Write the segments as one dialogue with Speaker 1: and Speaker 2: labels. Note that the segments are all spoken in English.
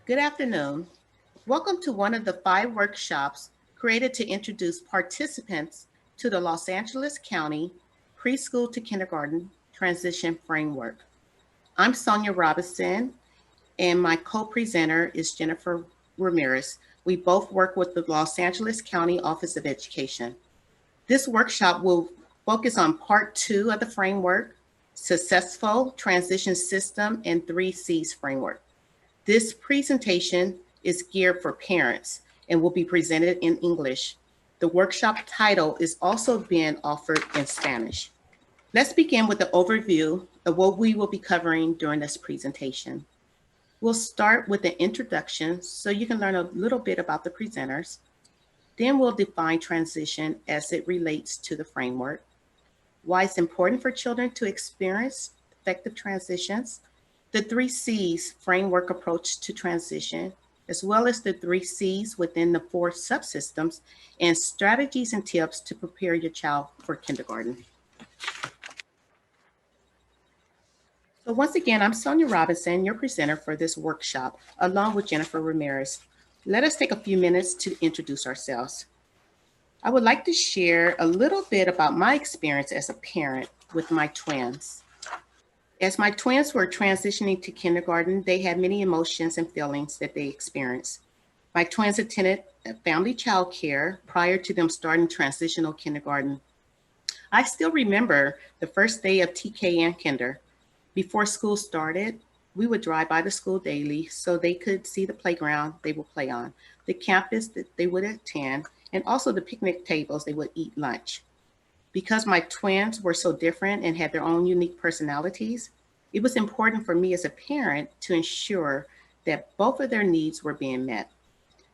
Speaker 1: Good afternoon. Welcome to one of the 5 workshops created to introduce participants to the Los Angeles County Preschool to Kindergarten Transition Framework. I'm Sonja Robinson, and my co-presenter is Jennifer Ramirez. We both work with the Los Angeles County Office of Education. This workshop will focus on part 2 of the framework, Successful Transition System and 3Cs framework. This presentation is geared for parents and will be presented in English. The workshop title is also being offered in Spanish. Let's begin with the overview of what we will be covering during this presentation. We'll start with an introduction so you can learn a little bit about the presenters. Then we'll define transition as it relates to the framework, why it's important for children to experience effective transitions, the 3Cs framework approach to transition, as well as the 3Cs within the 4 subsystems, and strategies and tips to prepare your child for kindergarten. So once again, I'm Sonja Robinson, your presenter for this workshop, along with Jennifer Ramirez. Let us take a few minutes to introduce ourselves. I would like to share a little bit about my experience as a parent with my twins. As my twins were transitioning to kindergarten, they had many emotions and feelings that they experienced. My twins attended family child care prior to them starting transitional kindergarten. I still remember the first day of TK and kinder. Before school started, we would drive by the school daily so they could see the playground they would play on, the campus that they would attend, and also the picnic tables they would eat lunch. Because my twins were so different and had their own unique personalities, it was important for me as a parent to ensure that both of their needs were being met.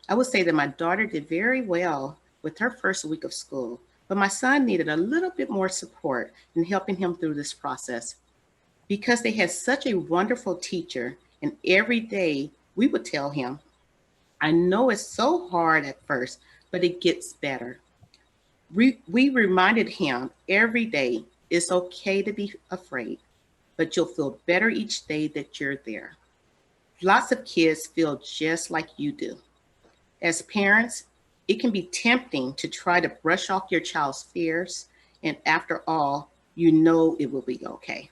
Speaker 1: I would say that my daughter did very well with her first week of school, but my son needed a little bit more support in helping him through this process. Because they had such a wonderful teacher, and every day we would tell him, I know it's so hard at first, but it gets better. We reminded him every day, it's okay to be afraid, but you'll feel better each day that you're there. Lots of kids feel just like you do. As parents, it can be tempting to try to brush off your child's fears, and after all, you know it will be okay.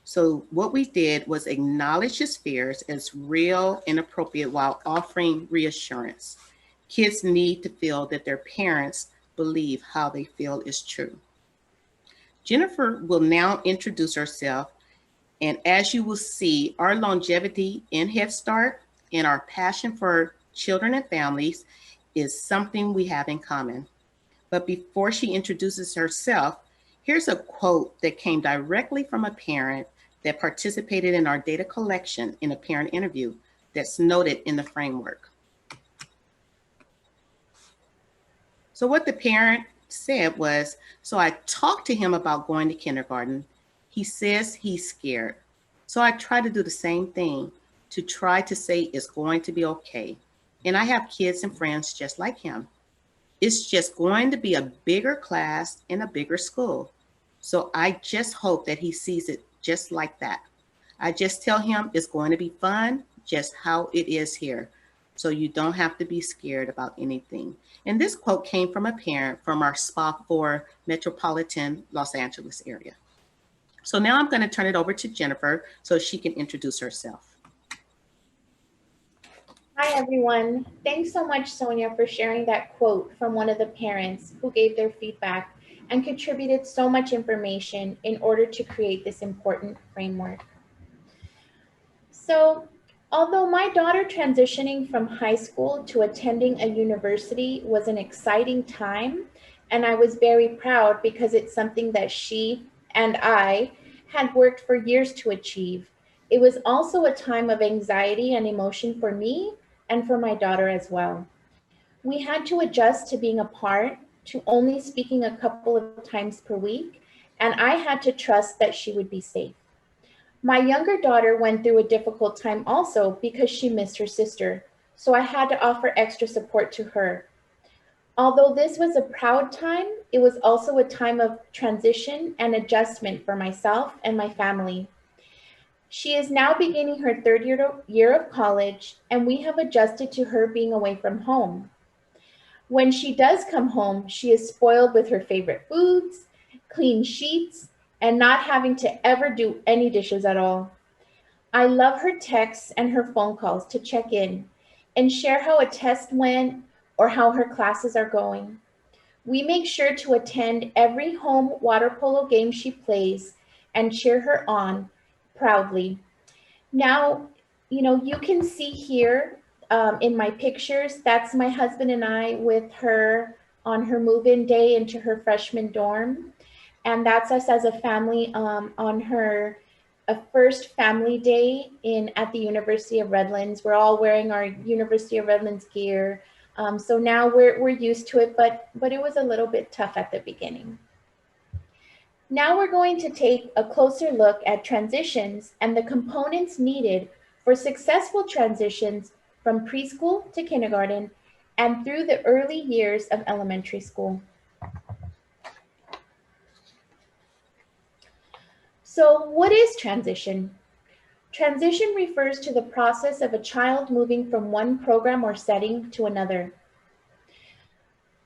Speaker 1: So what we did was acknowledge his fears as real and appropriate while offering reassurance. Kids need to feel that their parents believe how they feel is true. Jennifer will now introduce herself, and as you will see, our longevity in Head Start and our passion for children and families is something we have in common. But before she introduces herself, here's a quote that came directly from a parent that participated in our data collection in a parent interview that's noted in the framework. So what the parent said was, so I talked to him about going to kindergarten. He says he's scared. So I try to do the same thing, to try to say it's going to be okay. And I have kids and friends just like him. It's just going to be a bigger class in a bigger school. So I just hope that he sees it just like that. I just tell him it's going to be fun, just how it is here. So you don't have to be scared about anything. And this quote came from a parent from our SPA 4 metropolitan Los Angeles area. So now I'm going to turn it over to Jennifer so she can introduce herself.
Speaker 2: Hi, everyone. Thanks so much, Sonja, for sharing that quote from one of the parents who gave their feedback and contributed so much information in order to create this important framework. So, although my daughter transitioning from high school to attending a university was an exciting time, and I was very proud because it's something that she and I had worked for years to achieve, it was also a time of anxiety and emotion for me and for my daughter as well. We had to adjust to being apart, to only speaking a couple of times per week, and I had to trust that she would be safe. My younger daughter went through a difficult time also because she missed her sister, so I had to offer extra support to her. Although this was a proud time, it was also a time of transition and adjustment for myself and my family. She is now beginning her third year of college, and we have adjusted to her being away from home. When she does come home, she is spoiled with her favorite foods, clean sheets, and not having to ever do any dishes at all. I love her texts and her phone calls to check in and share how a test went or how her classes are going. We make sure to attend every home water polo game she plays and cheer her on proudly. Now, you can see here in my pictures, that's my husband and I with her on her move-in day into her freshman dorm. And that's us as a family on her a first family day at the University of Redlands. We're all wearing our University of Redlands gear. So now we're used to it, but it was a little bit tough at the beginning. Now we're going to take a closer look at transitions and the components needed for successful transitions from preschool to kindergarten and through the early years of elementary school. So what is transition? Transition refers to the process of a child moving from one program or setting to another.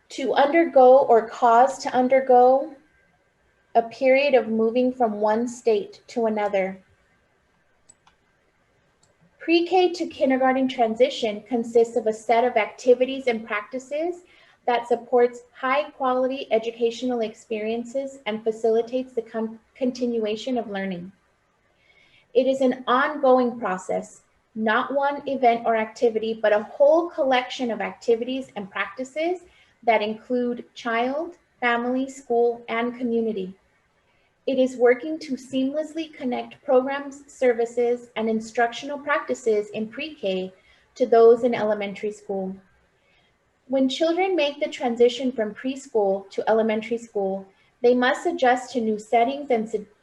Speaker 2: To undergo or cause to undergo a period of moving from one state to another. Pre-K to kindergarten transition consists of a set of activities and practices that supports high-quality educational experiences and facilitates the continuation of learning. It is an ongoing process, not one event or activity, but a whole collection of activities and practices that include child, family, school, and community. It is working to seamlessly connect programs, services, and instructional practices in pre-K to those in elementary school. When children make the transition from preschool to elementary school, they must adjust to new settings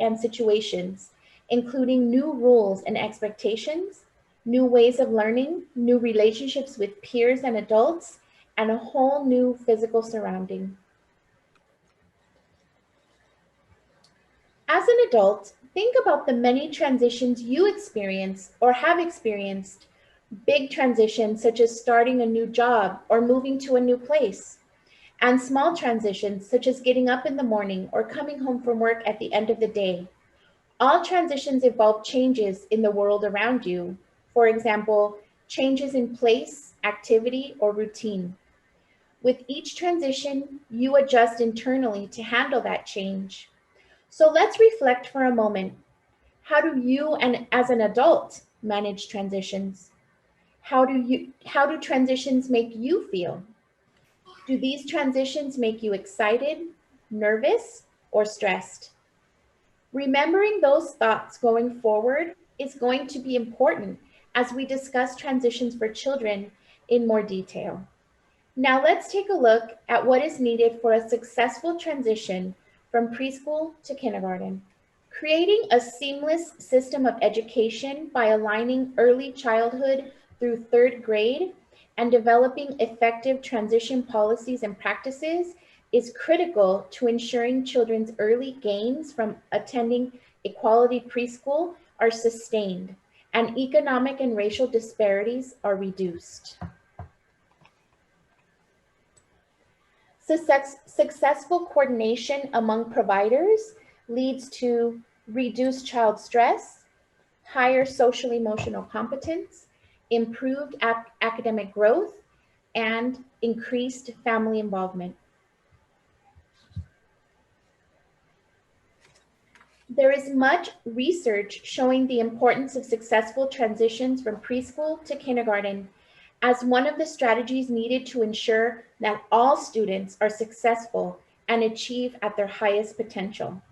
Speaker 2: and situations, including new rules and expectations, new ways of learning, new relationships with peers and adults, and a whole new physical surrounding. As an adult, think about the many transitions you experience or have experienced. Big transitions such as starting a new job or moving to a new place, and small transitions such as getting up in the morning or coming home from work at the end of the day. All transitions involve changes in the world around you. For example, changes in place, activity, or routine. With each transition, you adjust internally to handle that change. So let's reflect for a moment. How do you, and as an adult, manage transitions? How do transitions make you feel? Do these transitions make you excited, nervous, or stressed? Remembering those thoughts going forward is going to be important as we discuss transitions for children in more detail. Now let's take a look at what is needed for a successful transition from preschool to kindergarten. Creating a seamless system of education by aligning early childhood through third grade and developing effective transition policies and practices is critical to ensuring children's early gains from attending a quality preschool are sustained and economic and racial disparities are reduced. Successful coordination among providers leads to reduced child stress, higher social emotional competence, improved academic growth, and increased family involvement. There is much research showing the importance of successful transitions from preschool to kindergarten as one of the strategies needed to ensure that all students are successful and achieve at their highest potential.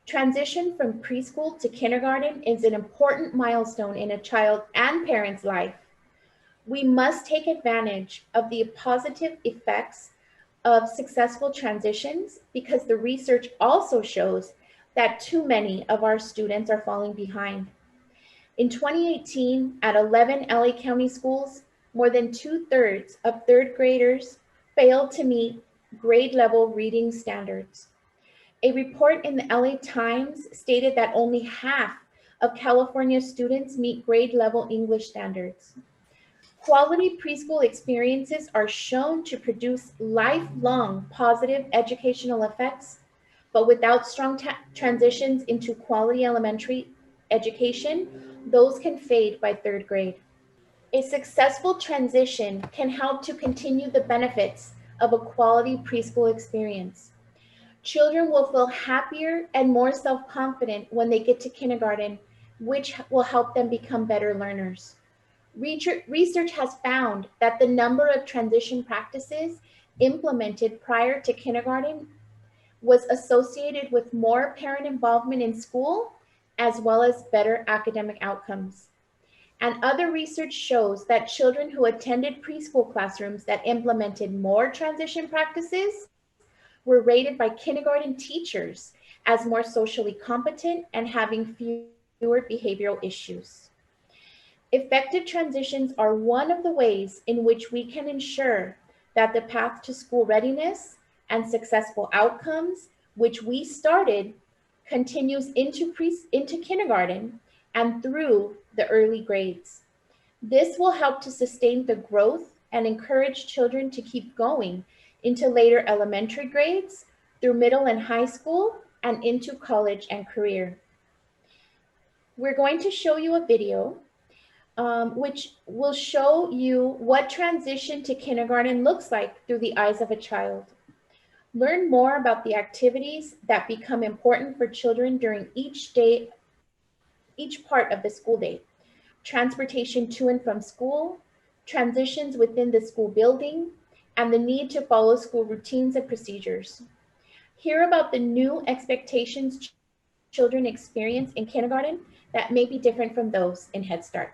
Speaker 2: Transition from preschool to kindergarten is an important milestone in a child and parent's life. We must take advantage of the positive effects of successful transitions because the research also shows that too many of our students are falling behind. In 2018, at 11 LA County schools, more than 2/3 of third graders failed to meet grade level reading standards. A report in the LA Times stated that only half of California students meet grade level English standards. Quality preschool experiences are shown to produce lifelong positive educational effects, but without strong transitions into quality elementary education, those can fade by third grade. A successful transition can help to continue the benefits of a quality preschool experience. Children will feel happier and more self confident when they get to kindergarten, which will help them become better learners. Research has found that the number of transition practices implemented prior to kindergarten was associated with more parent involvement in school as well as better academic outcomes. And other research shows that children who attended preschool classrooms that implemented more transition practices were rated by kindergarten teachers as more socially competent and having fewer behavioral issues. Effective transitions are one of the ways in which we can ensure that the path to school readiness and successful outcomes, which we started, continues into kindergarten and through the early grades. This will help to sustain the growth and encourage children to keep going into later elementary grades, through middle and high school, and into college and career. We're going to show you a video which will show you what transition to kindergarten looks like through the eyes of a child. Learn more about the activities that become important for children during each part of the school day. Transportation to and from school, transitions within the school building, and the need to follow school routines and procedures. Hear about the new expectations children experience in kindergarten that may be different from those in Head Start.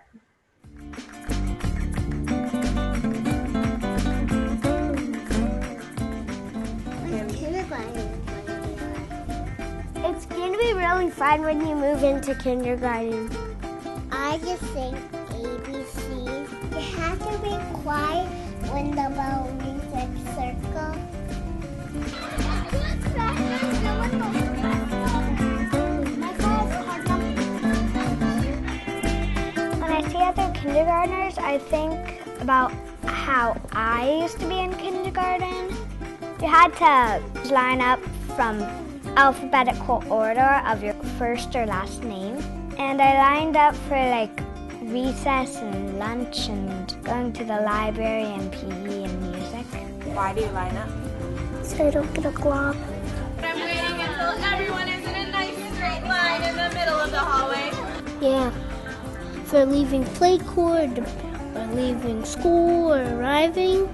Speaker 3: It's going to be really fun when you move into kindergarten.
Speaker 4: I just think ABCs. You have to be quiet when the bell rings a circle.
Speaker 3: When I see other kindergartners, I think about how I used to be in kindergarten. You had to line up from alphabetical order of your first or last name. And I lined up for like recess and lunch and going to the library and PE and music.
Speaker 5: Why do you line up?
Speaker 3: So I don't get a glob.
Speaker 5: I'm waiting until everyone is in a nice straight line in the middle of the hallway.
Speaker 3: Yeah. For leaving play court or leaving school or arriving,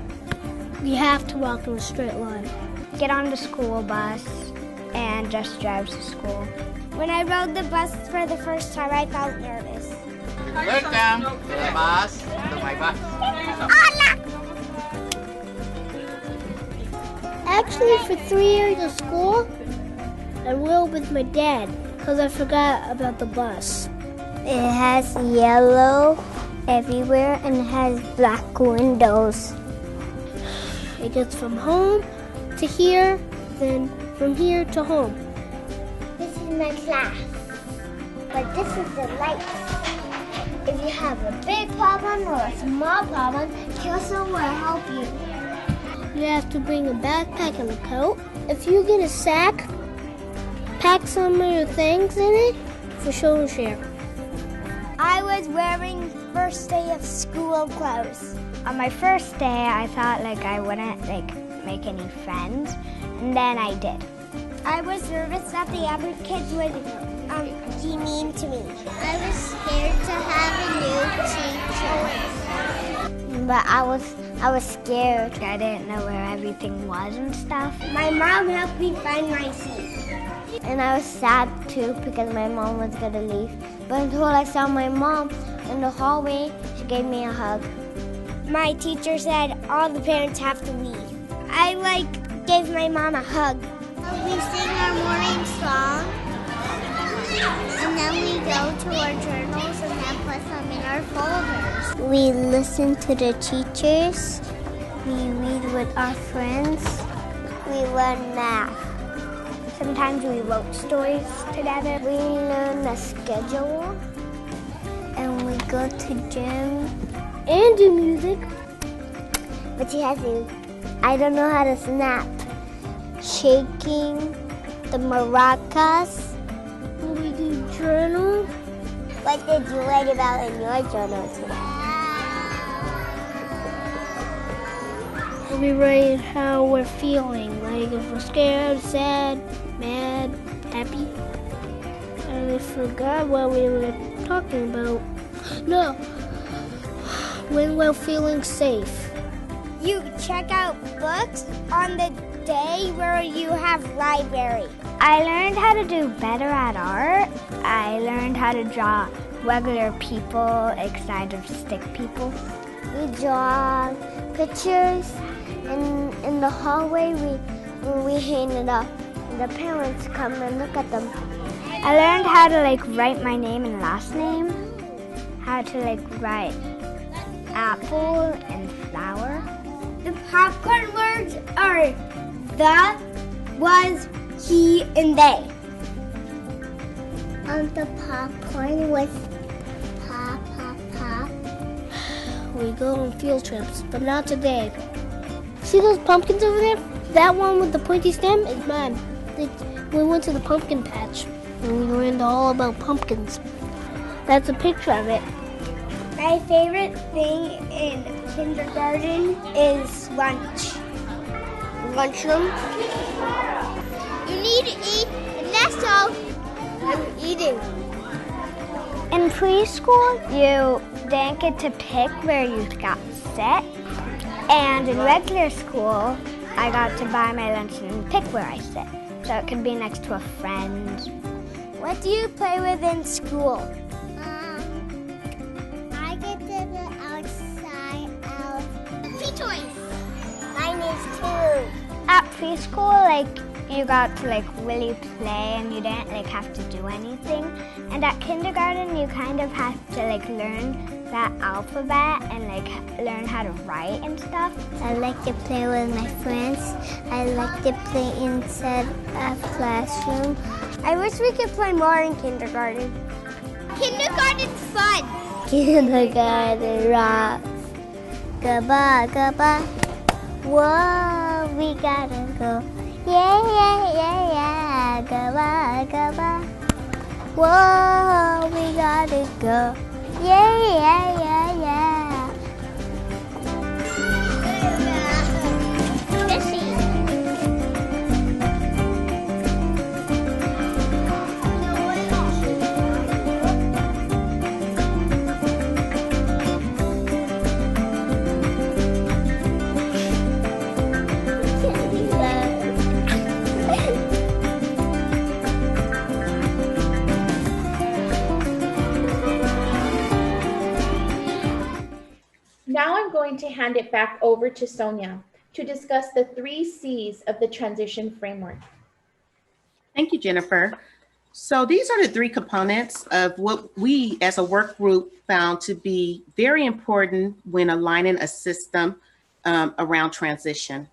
Speaker 3: you have to walk in a straight line. Get on the school bus and just drive to school. When I rode the bus for the first time, I felt nervous.
Speaker 6: Welcome to the bus, to my bus.
Speaker 3: Actually, for 3 years of school, I rode with my dad because I forgot about the bus. It has yellow everywhere and it has black windows. It gets from home to here, then from here to home.
Speaker 4: This is my class, but this is the lights. If you have a big problem or a small problem, Kelso will help you.
Speaker 3: You have to bring a backpack and a coat. If you get a sack, pack some of your things in it for show and share. I was wearing first day of school clothes. On my first day, I thought I wouldn't make any friends, and then I did. I was nervous that the other kids would be mean to me.
Speaker 4: I was scared to have a new teacher.
Speaker 3: But I was scared. I didn't know where everything was and stuff. My mom helped me find my seat. And I was sad too because my mom was gonna leave. But until I saw my mom in the hallway, she gave me a hug. My teacher said all the parents have to leave. I gave my mom a hug.
Speaker 4: We sing our morning song, and then we go to our journals and then put them in our folders.
Speaker 3: We listen to the teachers. We read with our friends. We learn math. Sometimes we wrote stories together. We learn the schedule. And we go to gym. And do music. But she has to, I don't know how to snap. Shaking the maracas. We do journal. What did you write about in your journal today? We write how we're feeling, like if we're scared, sad, mad, happy. I forgot what we were talking about. No, when we're feeling safe. You check out books on the day where you have library. I learned how to do better at art. I learned how to draw regular people instead of stick people. We draw pictures, and in the hallway we hang it up. The parents come and look at them. I learned how to write my name and last name, how to write apple and flower. The popcorn words are the, was, he, and they. The popcorn was pop, pop, pop. We go on field trips, but not today. See those pumpkins over there? That one with the pointy stem is mine. We went to the pumpkin patch and we learned all about pumpkins. That's a picture of it. My favorite thing in kindergarten is lunch. Lunchroom. You need to eat, and that's all. I'm eating. In preschool, you didn't get to pick where you got sit. And in regular school, I got to buy my lunch and pick where I sit. So it could be next to a friend. What do you play with in school? I get to go outside of free toys. Mine is too. At preschool, you got to really play and you didn't have to do anything. And at kindergarten, you kind of have to learn that alphabet and learn how to write and stuff. I like to play with my friends. I like to play inside a classroom. I wish we could play more in kindergarten. Kindergarten's fun. Kindergarten rocks. Goodbye, goodbye. Whoa, we gotta go. Yeah, yeah, yeah, yeah. Goodbye, goodbye. Whoa, we gotta go. Yeah, yeah, yeah, yeah.
Speaker 2: Now I'm going to hand it back over to Sonja to discuss the 3 C's of the transition framework.
Speaker 1: Thank you, Jennifer. So these are the 3 components of what we as a work group found to be very important when aligning a system around transition.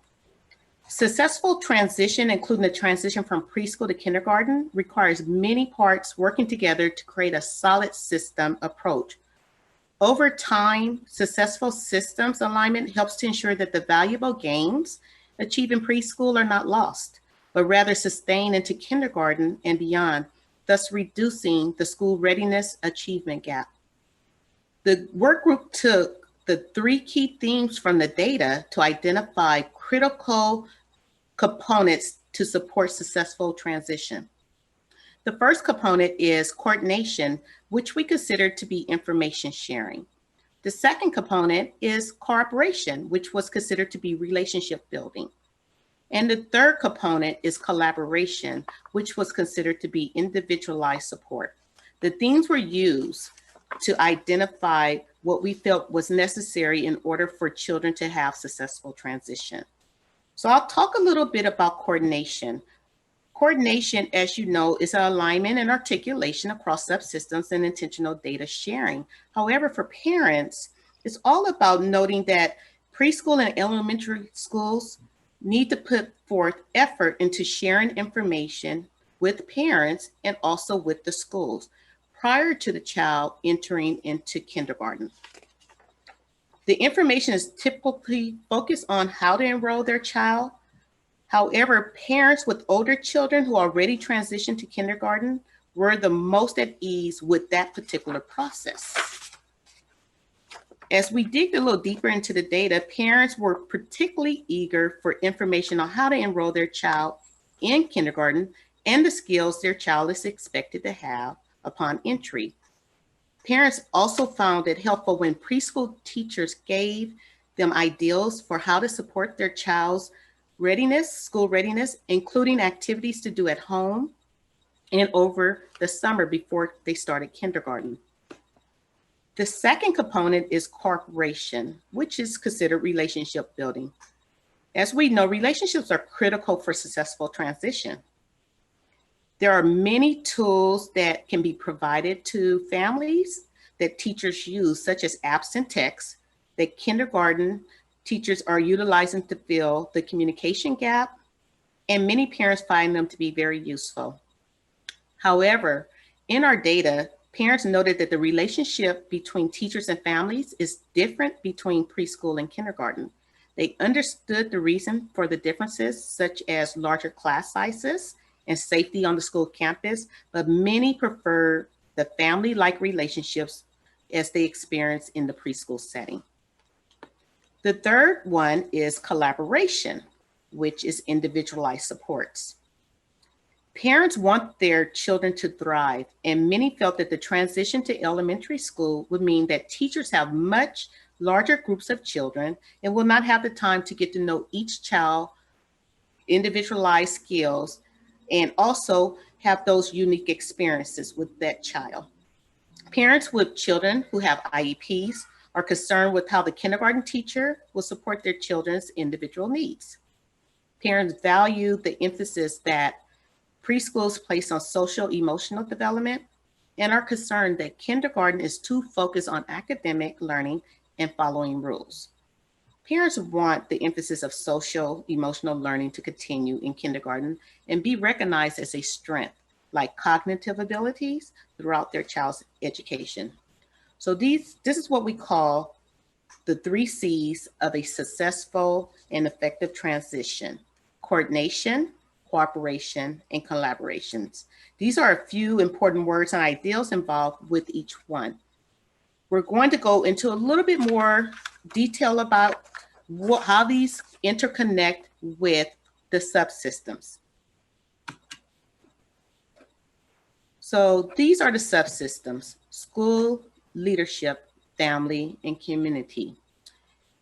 Speaker 1: Successful transition, including the transition from preschool to kindergarten, requires many parts working together to create a solid system approach. Over time, successful systems alignment helps to ensure that the valuable gains achieved in preschool are not lost, but rather sustained into kindergarten and beyond, thus reducing the school readiness achievement gap. The work group took the 3 key themes from the data to identify critical components to support successful transition. The first component is coordination, which we consider to be information sharing. The second component is cooperation, which was considered to be relationship building. And the third component is collaboration, which was considered to be individualized support. The themes were used to identify what we felt was necessary in order for children to have successful transition. So I'll talk a little bit about coordination. Coordination, as you know, is an alignment and articulation across subsystems and intentional data sharing. However, for parents, it's all about noting that preschool and elementary schools need to put forth effort into sharing information with parents and also with the schools prior to the child entering into kindergarten. The information is typically focused on how to enroll their child. However, parents with older children who already transitioned to kindergarten were the most at ease with that particular process. As we dig a little deeper into the data, parents were particularly eager for information on how to enroll their child in kindergarten and the skills their child is expected to have upon entry. Parents also found it helpful when preschool teachers gave them ideals for how to support their child's readiness, school readiness, including activities to do at home and over the summer before they started kindergarten. The second component is cooperation, which is considered relationship building. As we know, relationships are critical for successful transition. There are many tools that can be provided to families that teachers use, such as apps and texts, that kindergarten teachers are utilizing to fill the communication gap, and many parents find them to be very useful. However, in our data, parents noted that the relationship between teachers and families is different between preschool and kindergarten. They understood the reason for the differences, such as larger class sizes and safety on the school campus, but many prefer the family-like relationships as they experience in the preschool setting. The third one is collaboration, which is individualized supports. Parents want their children to thrive, and many felt that the transition to elementary school would mean that teachers have much larger groups of children and will not have the time to get to know each child, individualized skills, and also have those unique experiences with that child. Parents with children who have IEPs are concerned with how the kindergarten teacher will support their children's individual needs. Parents value the emphasis that preschools place on social emotional development and are concerned that kindergarten is too focused on academic learning and following rules. Parents want the emphasis of social emotional learning to continue in kindergarten and be recognized as a strength, like cognitive abilities throughout their child's education. So this is what we call the 3 C's of a successful and effective transition: coordination, cooperation, and collaborations. These are a few important words and ideals involved with each one. We're going to go into a little bit more detail about how these interconnect with the subsystems. So these are the subsystems: school, leadership, family, and community.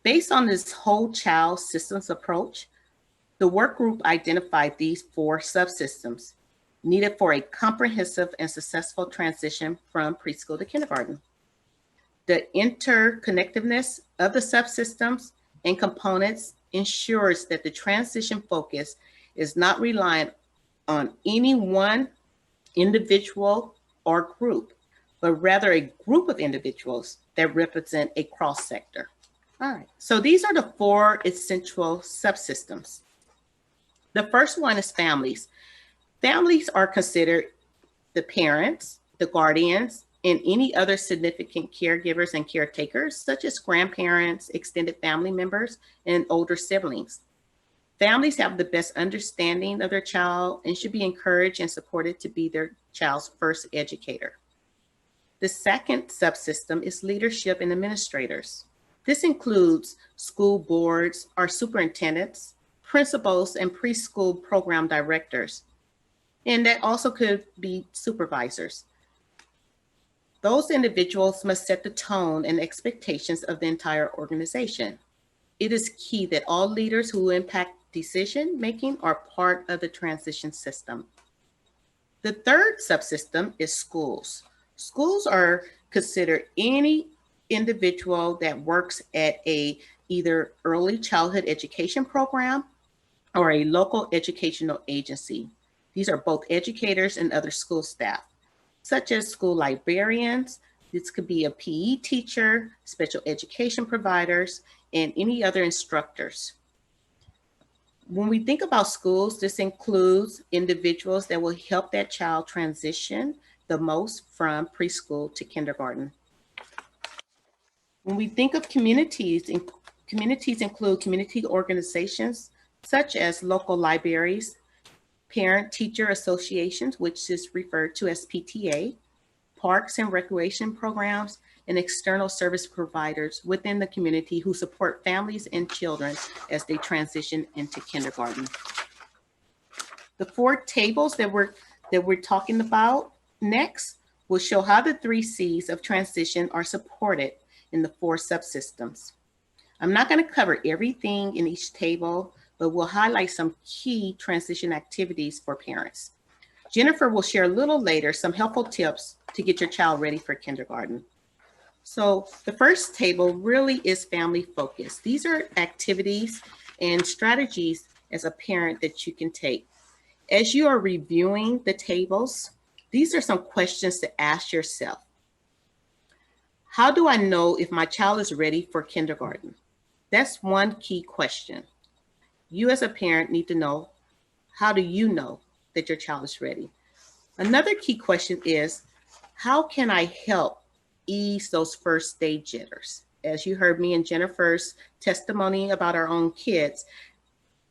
Speaker 1: Based on this whole child systems approach, the work group identified these 4 subsystems needed for a comprehensive and successful transition from preschool to kindergarten. The interconnectedness of the subsystems and components ensures that the transition focus is not reliant on any one individual or group, but rather a group of individuals that represent a cross-sector. All right, so these are the 4 essential subsystems. The first one is families. Families are considered the parents, the guardians, and any other significant caregivers and caretakers, such as grandparents, extended family members, and older siblings. Families have the best understanding of their child and should be encouraged and supported to be their child's first educator. The second subsystem is leadership and administrators. This includes school boards or superintendents, principals, and preschool program directors. And that also could be supervisors. Those individuals must set the tone and expectations of the entire organization. It is key that all leaders who impact decision-making are part of the transition system. The third subsystem is schools. Schools are considered any individual that works at a either early childhood education program or a local educational agency. These are both educators and other school staff, such as school librarians. This could be a PE teacher, special education providers, and any other instructors. When we think about schools, this includes individuals that will help that child transition the most from preschool to kindergarten. When we think of communities, communities include community organizations such as local libraries, parent-teacher associations, which is referred to as PTA, parks and recreation programs, and external service providers within the community who support families and children as they transition into kindergarten. The 4 tables that we're talking about next will show how the 3 C's of transition are supported in the 4 subsystems. I'm not going to cover everything in each table, but we'll highlight some key transition activities for parents. Jennifer will share a little later some helpful tips to get your child ready for kindergarten. So the first table really is family focused. These are activities and strategies as a parent that you can take. As you are reviewing the tables, these are some questions to ask yourself. How do I know if my child is ready for kindergarten? That's one key question. You as a parent need to know, how do you know that your child is ready? Another key question is, how can I help ease those first day jitters? As you heard me and Jennifer's testimony about our own kids,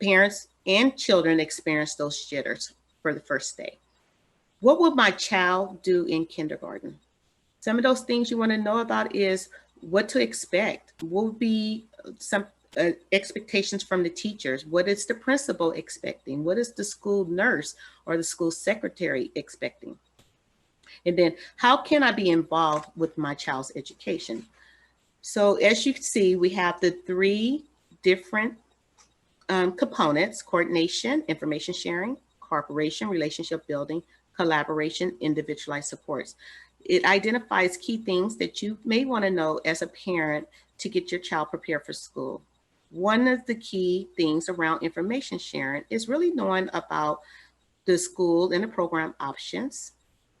Speaker 1: parents and children experience those jitters for the first day. What will my child do in kindergarten? Some of those things you want to know about is what to expect. What will be some expectations from the teachers? What is the principal expecting? What is the school nurse or the school secretary expecting? And then how can I be involved with my child's education? So as you can see, we have the 3 different components: coordination, information sharing; cooperation, relationship building; collaboration, individualized supports. It identifies key things that you may want to know as a parent to get your child prepared for school. One of the key things around information sharing is really knowing about the school and the program options,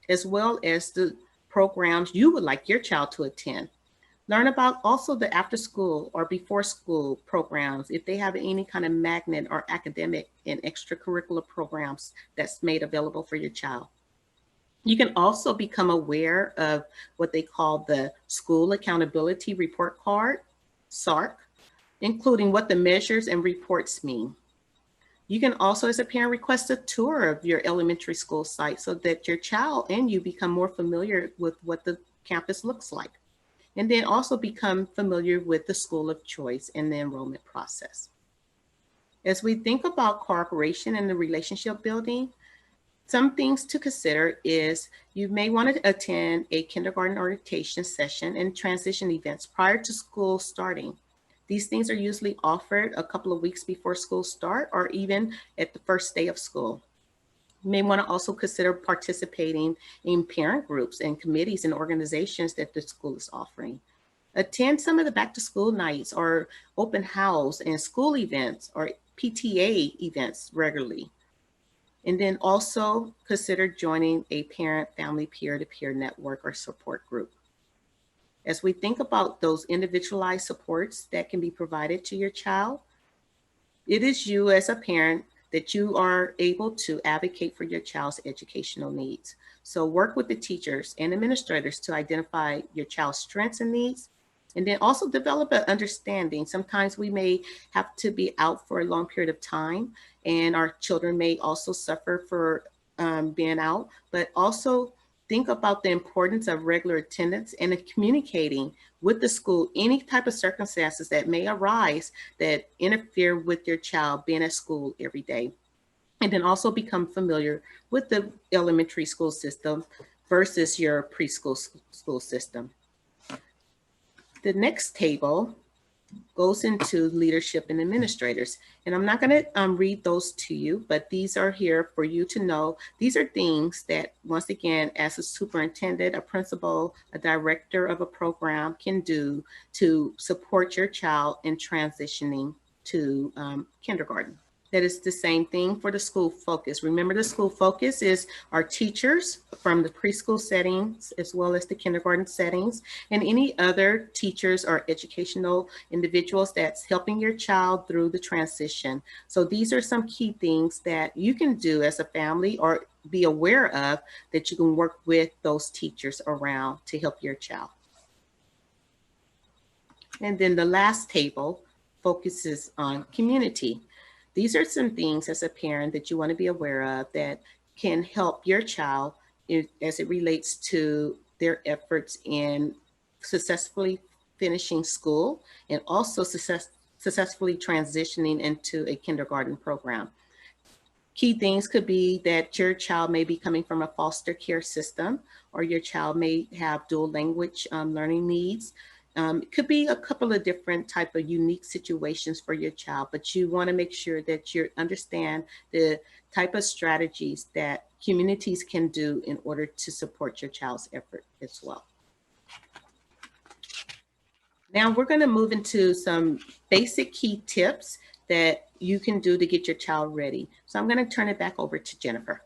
Speaker 1: as well as the programs you would like your child to attend. Learn about also the after school or before school programs, if they have any kind of magnet or academic and extracurricular programs that's made available for your child. You can also become aware of what they call the School Accountability Report Card, SARC, including what the measures and reports mean. You can also, as a parent, request a tour of your elementary school site so that your child and you become more familiar with what the campus looks like. And then also become familiar with the school of choice and the enrollment process. As we think about cooperation and the relationship building, some things to consider is you may want to attend a kindergarten orientation session and transition events prior to school starting. These things are usually offered a couple of weeks before school start or even at the first day of school. You may want to also consider participating in parent groups and committees and organizations that the school is offering. Attend some of the back to school nights or open house and school events or PTA events regularly. And then also consider joining a parent family peer-to-peer network or support group. As we think about those individualized supports that can be provided to your child, it is you as a parent that you are able to advocate for your child's educational needs. So work with the teachers and administrators to identify your child's strengths and needs, and then also develop an understanding. Sometimes we may have to be out for a long period of time, and our children may also suffer for being out, but also think about the importance of regular attendance and communicating with the school any type of circumstances that may arise that interfere with your child being at school every day. And then also become familiar with the elementary school system versus your preschool school system. The next table goes into leadership and administrators. And I'm not going to read those to you, but these are here for you to know. These are things that, once again, as a superintendent, a principal, a director of a program can do to support your child in transitioning to kindergarten. That is the same thing for the school focus. Remember, the school focus is our teachers from the preschool settings as well as the kindergarten settings, and any other teachers or educational individuals that's helping your child through the transition. So these are some key things that you can do as a family or be aware of that you can work with those teachers around to help your child. And then the last table focuses on community. These are some things as a parent that you want to be aware of that can help your child as it relates to their efforts in successfully finishing school and also successfully transitioning into a kindergarten program. Key things could be that your child may be coming from a foster care system, or your child may have dual language learning needs. It could be a couple of different type of unique situations for your child, but you want to make sure that you understand the type of strategies that communities can do in order to support your child's effort as well. Now we're going to move into some basic key tips that you can do to get your child ready. So I'm going to turn it back over to Jennifer.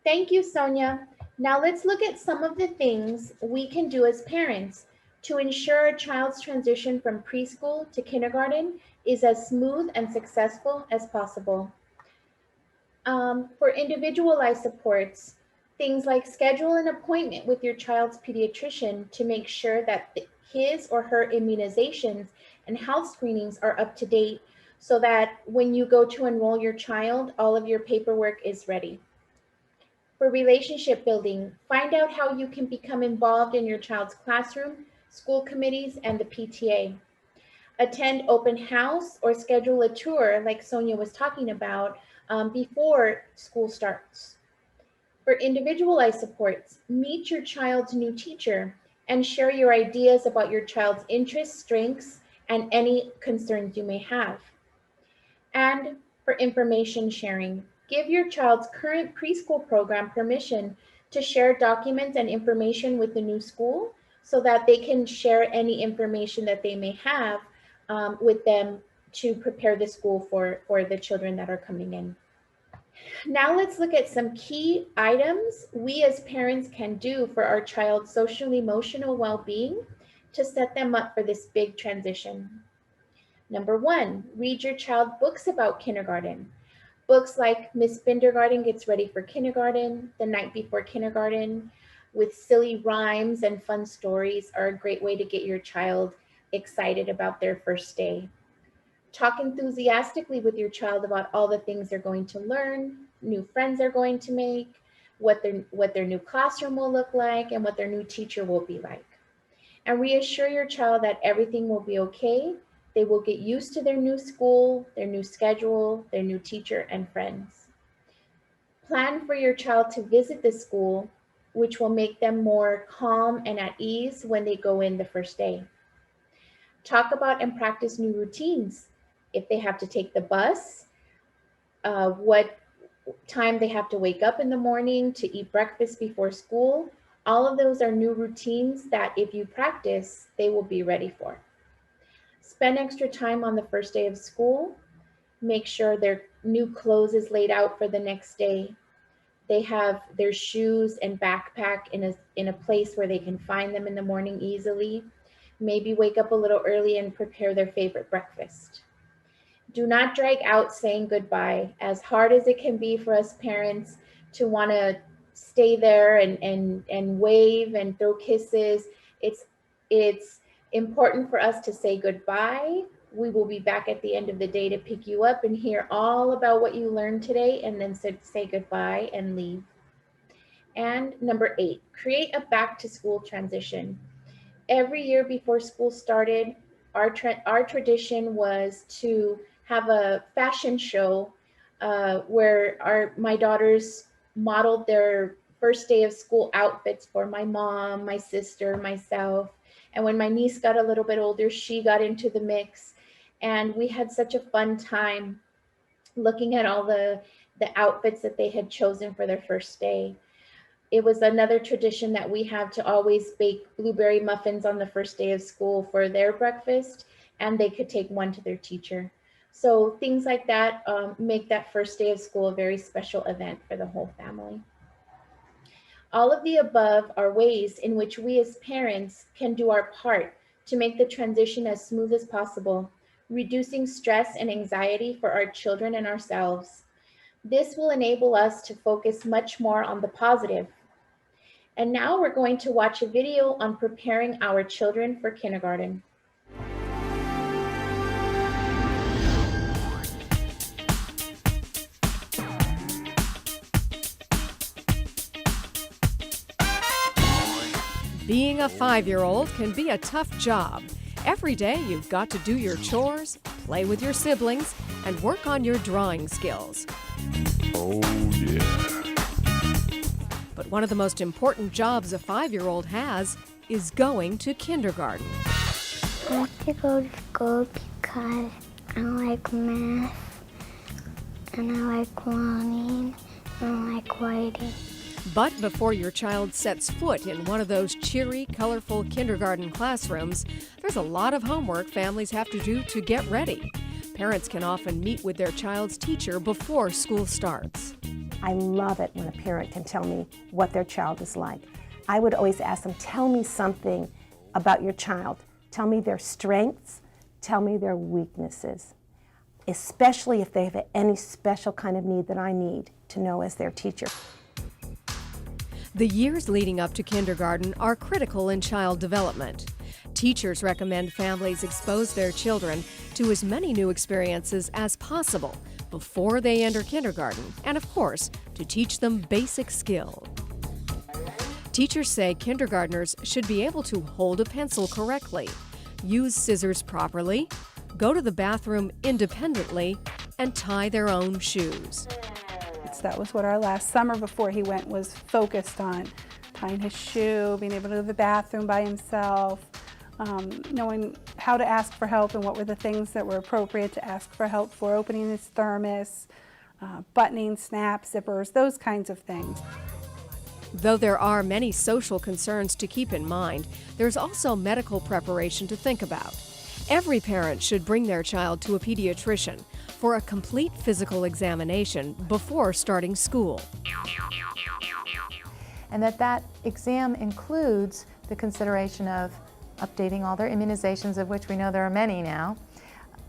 Speaker 2: Thank you, Sonja. Now let's look at some of the things we can do as parents to ensure a child's transition from preschool to kindergarten is as smooth and successful as possible. For individualized supports, things like schedule an appointment with your child's pediatrician to make sure that his or her immunizations and health screenings are up to date so that when you go to enroll your child, all of your paperwork is ready. For relationship building, find out how you can become involved in your child's classroom, school committees, and the PTA. Attend open house or schedule a tour like Sonja was talking about before school starts. For individualized supports, meet your child's new teacher and share your ideas about your child's interests, strengths, and any concerns you may have. And for information sharing, give your child's current preschool program permission to share documents and information with the new school so that they can share any information that they may have with them to prepare the school for the children that are coming in. Now let's look at some key items we as parents can do for our child's social emotional well-being to set them up for this big transition. Number 1, read your child books about kindergarten. Books like Miss Bindergarten Gets Ready for Kindergarten, The Night Before Kindergarten, with silly rhymes and fun stories are a great way to get your child excited about their first day. Talk enthusiastically with your child about all the things they're going to learn, new friends they're going to make, what their new classroom will look like, and what their new teacher will be like. And reassure your child that everything will be okay. They will get used to their new school, their new schedule, their new teacher and friends. Plan for your child to visit the school, which will make them more calm and at ease when they go in the first day. Talk about and practice new routines. If they have to take the bus, what time they have to wake up in the morning to eat breakfast before school. All of those are new routines that if you practice, they will be ready for. Spend extra time on the first day of school. Make sure their new clothes is laid out for the next day. They have their shoes and backpack in a place where they can find them in the morning easily. Maybe wake up a little early and prepare their favorite breakfast. Do not drag out saying goodbye. As hard as it can be for us parents to want to stay there and wave and throw kisses, it's important for us to say goodbye. We will be back at the end of the day to pick you up and hear all about what you learned today, and then say goodbye and leave. And number 8, create a back to school transition. Every year before school started, our tradition was to have a fashion show where my daughters modeled their first day of school outfits for my mom, my sister, myself. And when my niece got a little bit older, she got into the mix. And we had such a fun time looking at all the outfits that they had chosen for their first day. It was another tradition that we have to always bake blueberry muffins on the first day of school for their breakfast, and they could take one to their teacher. So things like that make that first day of school a very special event for the whole family. All of the above are ways in which we as parents can do our part to make the transition as smooth as possible, reducing stress and anxiety for our children and ourselves. This will enable us to focus much more on the positive. And now we're going to watch a video on preparing our children for kindergarten.
Speaker 7: Being a 5-year-old can be a tough job. Every day you've got to do your chores, play with your siblings, and work on your drawing skills.
Speaker 8: Oh, yeah.
Speaker 7: But one of the most important jobs a 5-year-old has is going to kindergarten.
Speaker 4: I like to go to school because I like math, and I like running, and I like writing.
Speaker 7: But before your child sets foot in one of those cheery, colorful kindergarten classrooms, there's a lot of homework families have to do to get ready. Parents can often meet with their child's teacher before school starts.
Speaker 9: I love it when a parent can tell me what their child is like. I would always ask them, tell me something about your child. Tell me their strengths, tell me their weaknesses, especially if they have any special kind of need that I need to know as their teacher.
Speaker 7: The years leading up to kindergarten are critical in child development. Teachers recommend families expose their children to as many new experiences as possible before they enter kindergarten, and of course, to teach them basic skills. Teachers say kindergartners should be able to hold a pencil correctly, use scissors properly, go to the bathroom independently, and tie their own shoes.
Speaker 10: That was what our last summer before he went was focused on: tying his shoe, being able to go to the bathroom by himself, knowing how to ask for help and what were the things that were appropriate to ask for help for, opening his thermos, buttoning snaps, zippers, those kinds of things.
Speaker 7: Though there are many social concerns to keep in mind, there's also medical preparation to think about. Every parent should bring their child to a pediatrician for a complete physical examination before starting school.
Speaker 11: And that exam includes the consideration of updating all their immunizations, of which we know there are many now,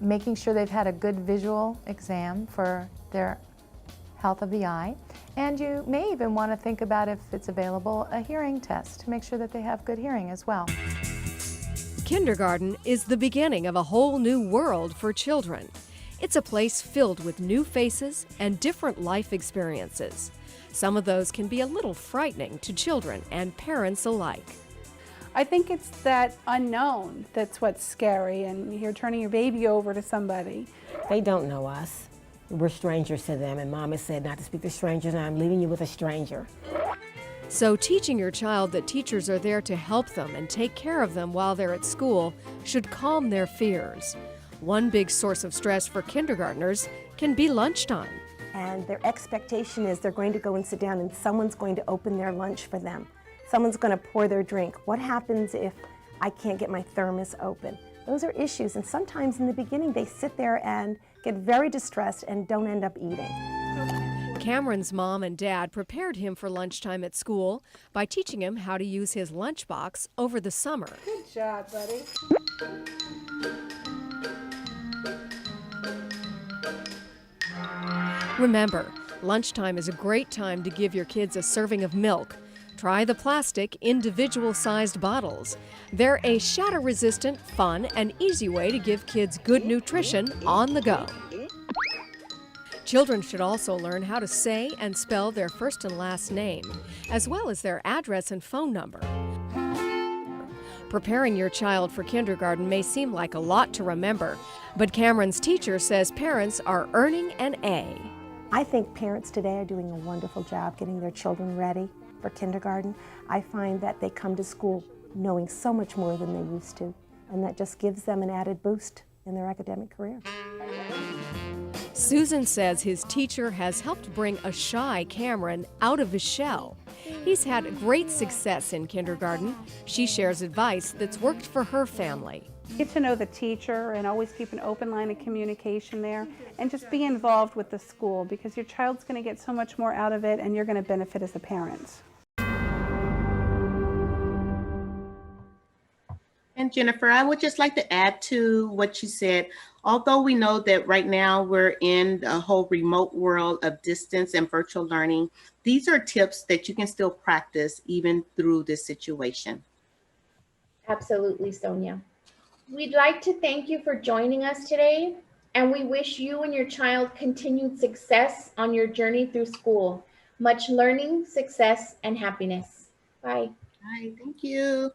Speaker 11: making sure they've had a good visual exam for their health of the eye, and you may even want to think about, if it's available, a hearing test to make sure that they have good hearing as well.
Speaker 7: Kindergarten is the beginning of a whole new world for children. It's a place filled with new faces and different life experiences. Some of those can be a little frightening to children and parents alike.
Speaker 10: I think it's that unknown that's what's scary, and you're turning your baby over to somebody.
Speaker 9: They don't know us. We're strangers to them, and Mama said not to speak to strangers, and I'm leaving you with a stranger.
Speaker 7: So teaching your child that teachers are there to help them and take care of them while they're at school should calm their fears. One big source of stress for kindergartners can be lunchtime.
Speaker 9: And their expectation is they're going to go and sit down and someone's going to open their lunch for them. Someone's going to pour their drink. What happens if I can't get my thermos open? Those are issues, and sometimes in the beginning they sit there and get very distressed and don't end up eating.
Speaker 7: Cameron's mom and dad prepared him for lunchtime at school by teaching him how to use his lunchbox over the summer.
Speaker 10: Good job, buddy.
Speaker 7: Remember, lunchtime is a great time to give your kids a serving of milk. Try the plastic, individual-sized bottles. They're a shatter-resistant, fun, and easy way to give kids good nutrition on the go. Children should also learn how to say and spell their first and last name, as well as their address and phone number. Preparing your child for kindergarten may seem like a lot to remember, but Cameron's teacher says parents are earning an A.
Speaker 9: I think parents today are doing a wonderful job getting their children ready for kindergarten. I find that they come to school knowing so much more than they used to, and that just gives them an added boost in their academic career.
Speaker 7: Susan says his teacher has helped bring a shy Cameron out of his shell. He's had great success in kindergarten. She shares advice that's worked for her family.
Speaker 10: Get to know the teacher and always keep an open line of communication there, and just be involved with the school, because your child's going to get so much more out of it and you're going to benefit as a parent.
Speaker 1: And Jennifer, I would just like to add to what you said. Although we know that right now we're in a whole remote world of distance and virtual learning, these are tips that you can still practice even through this situation.
Speaker 2: Absolutely, Sonja. We'd like to thank you for joining us today, and we wish you and your child continued success on your journey through school. Much learning, success, and happiness. Bye.
Speaker 1: Hi, thank you.